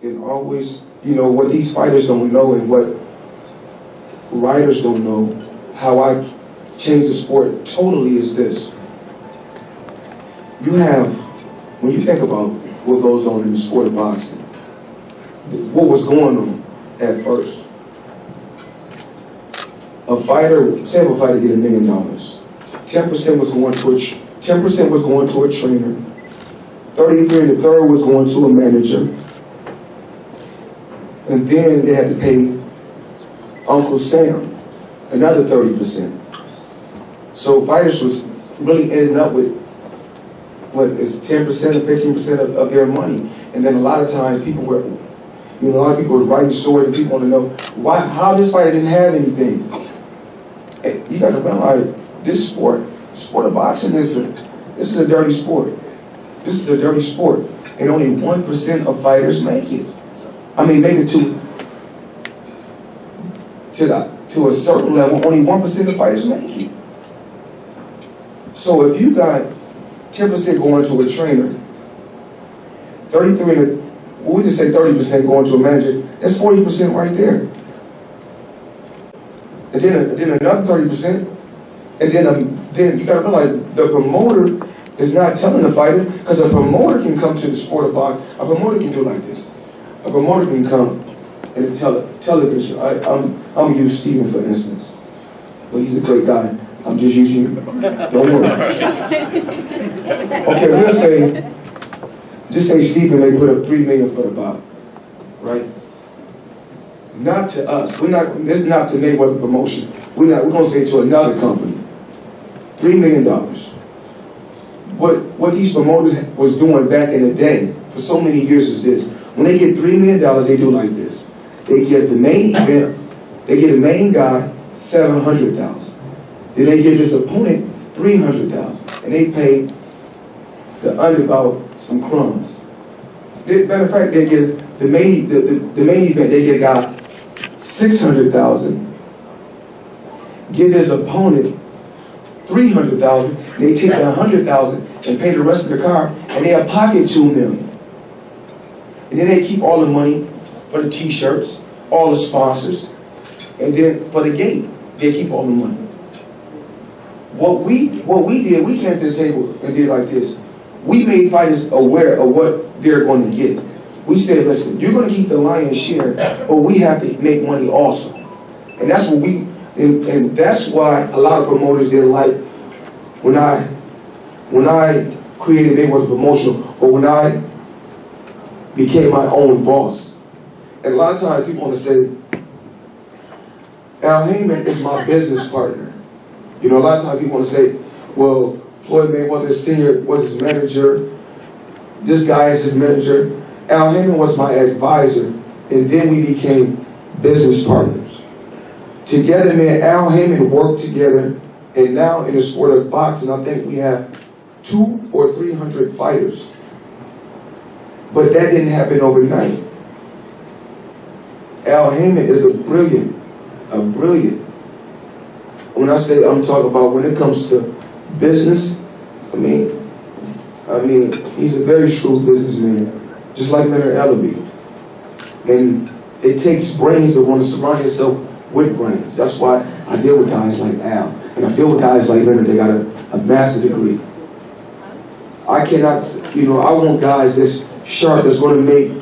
And always, you know, what these fighters don't know and what writers don't know, how I changed the sport totally is this. You have, when you think about what goes on in the sport of boxing, what was going on at first. A fighter, say if a fighter get $1 million, 10% was going to 10% was going to a trainer, 33 1/3 was going to a manager, and then they had to pay Uncle Sam another 30%. So fighters was really ending up with what is 10% or 15% of their money, and then a lot of times people were, you know, a lot of people were writing stories and people want to know why, how this fighter didn't have anything. And you got to realize this sport of boxing this is a dirty sport. This is a dirty sport, and only 1% of fighters make it. I mean, make it to a certain level. Only 1% of fighters make it. So if you got 10% going to a trainer, 33, well, we just say 30% going to a manager, that's 40% right there. And then another 30%, and then you got to realize the promoter is not telling the fighter, because a promoter can come to the sport of boxing. A promoter can do like this. A promoter can come and tell the picture. I'm gonna use Steven for instance, but he's a great guy. I'm just using you. Don't worry. Okay, we'll say, just say Steven may put up $3 million for the bout, right? Not to us. We're not. This is not to Mayweather promotion. We're gonna say to another company, $3 million. What these promoters was doing back in the day for so many years is this: when they get $3 million, they do like this. They get the main event. They get the main guy $700,000. Then they give this opponent $300,000, and they pay the underdog some crumbs. Matter of fact, they get the main event. They get a guy $600,000. Give his opponent $300,000. And they take the $100,000 and pay the rest of the car, and they pocket $2 million. And then they keep all the money for the T-shirts, all the sponsors, and then for the gate, they keep all the money. What we did, we came to the table and did like this. We made fighters aware of what they're going to get. We said, listen, you're going to keep the lion's share, but we have to make money also. And that's what and that's why a lot of promoters didn't like when I created Mayweather promotion, or when I became my own boss. And a lot of times people want to say, Al Heyman is my business partner. You know, a lot of times people want to say, well, Floyd Mayweather Sr. was his manager, this guy is his manager. Al Heyman was my advisor, and then we became business partners. Together, me and Al Heyman worked together, and now in the sport of boxing, I think we have 200 or 300 fighters. But that didn't happen overnight. Al Heyman is a brilliant. When I say I'm talking about when it comes to business, I mean, he's a very shrewd businessman, just like Leonard Ellaby. And it takes brains to want to surround yourself with brains. That's why I deal with guys like Al, and I deal with guys like Leonard. They got a master's degree. I cannot, I want guys that's sharp, that's going to make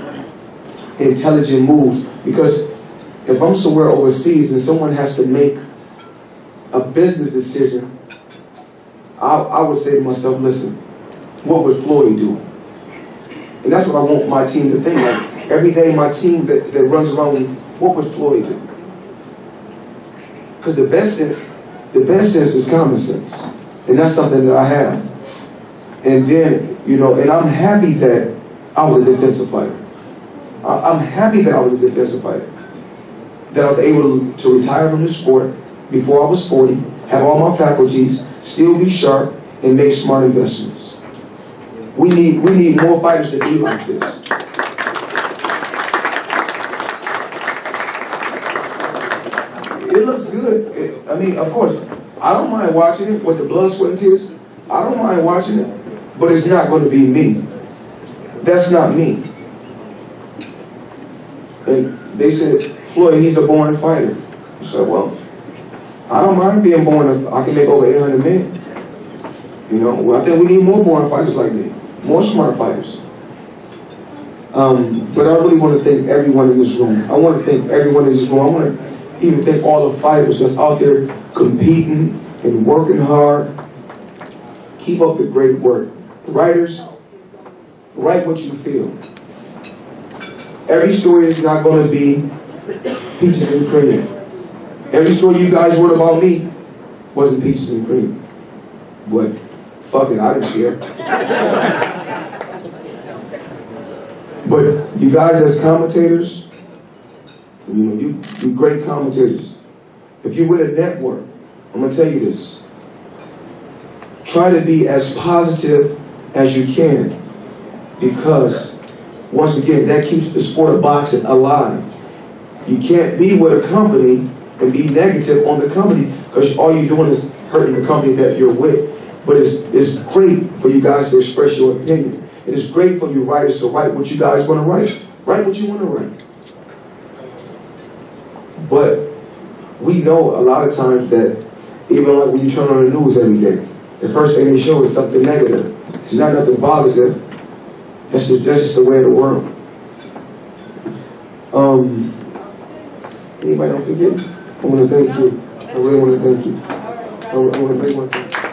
intelligent moves. Because if I'm somewhere overseas and someone has to make a business decision, I would say to myself, listen, what would Floyd do? And that's what I want my team to think. Like, every day my team that runs around with me, what would Floyd do? Because the best sense is common sense. And that's something that I have. And then, and I'm happy that I was a defensive fighter. I'm happy that I was a defensive fighter. That I was able to retire from the sport before I was 40, have all my faculties, still be sharp, and make smart investments. We need more fighters to be like this. It looks good. Of course, I don't mind watching it with the blood, sweat, and tears. I don't mind watching it, but it's not going to be me. That's not me. And they said, Floyd, he's a born fighter. I said, well, I don't mind being born. I can make over 800 men. You know, well, I think we need more born fighters like me, more smart fighters. But I really want to thank everyone in this room. I want to thank everyone in this room. I want to even thank all the fighters that's out there competing and working hard. Keep up the great work. Writers, write what you feel. Every story is not going to be peaches and cream. Every story you guys wrote about me wasn't peaches and cream. But fuck it, I didn't care. But you guys as commentators, you know, you great commentators. If you're with a network, I'm gonna tell you this. Try to be as positive as you can, because once again, that keeps the sport of boxing alive. You can't be with a company and be negative on the company, because all you're doing is hurting the company that you're with. But it's great for you guys to express your opinion. It is great for you writers to write what you guys want to write. Write what you want to write. But we know a lot of times that even like when you turn on the news every day, the first thing they show is something negative. It's not nothing positive. That's just the way of the world. Anybody don't forget? I want to thank you. I really want to thank you. I want to thank you.